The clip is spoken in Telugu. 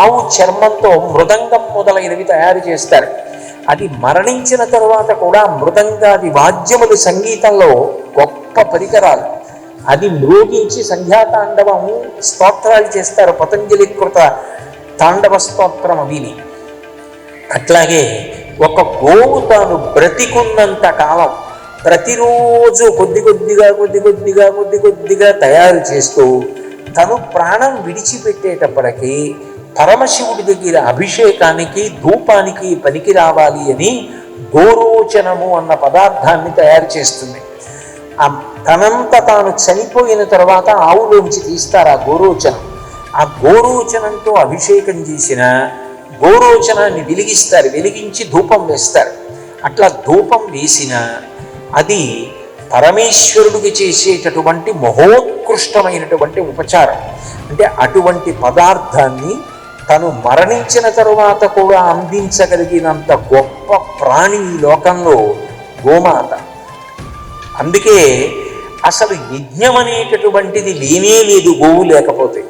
ఆవు చర్మంతో మృదంగం మొదలైనవి తయారు చేస్తారు. అది మరణించిన తరువాత కూడా మృదంగాది వాద్యములు సంగీతంలో గొప్ప పరికరాలు. అది మ్రోగించి సంధ్యాతాండవం స్తోత్రాలు చేస్తారు, పతంజలి కృత తాండవ స్తోత్రం అవిని. అట్లాగే ఒక గోవు తాను బ్రతికున్నంత కాలం ప్రతిరోజు కొద్ది కొద్దిగా తయారు చేస్తూ తను ప్రాణం విడిచిపెట్టేటప్పటికీ పరమశివుడి దగ్గర అభిషేకానికి ధూపానికి పనికి రావాలి అని గోరోచనము అన్న పదార్థాన్ని తయారు చేస్తుంది. తనంత తాను చనిపోయిన తర్వాత ఆవులోంచి తీస్తారు ఆ గోరోచనం. ఆ గోరోచనంతో అభిషేకం చేసిన గోరోచనాన్ని వెలిగిస్తారు, వెలిగించి ధూపం వేస్తారు. అట్లా ధూపం వేసిన అది పరమేశ్వరుడికి చేసేటటువంటి మహోత్కృష్టమైనటువంటి ఉపచారం. అంటే అటువంటి పదార్థాన్ని తను మరణించిన తరువాత కూడా అందించగలిగినంత గొప్ప ప్రాణి ఈ లోకంలో గోమాత. అందుకే అసలు యజ్ఞం అనేటటువంటిది లేనే లేదు గోవు లేకపోతే.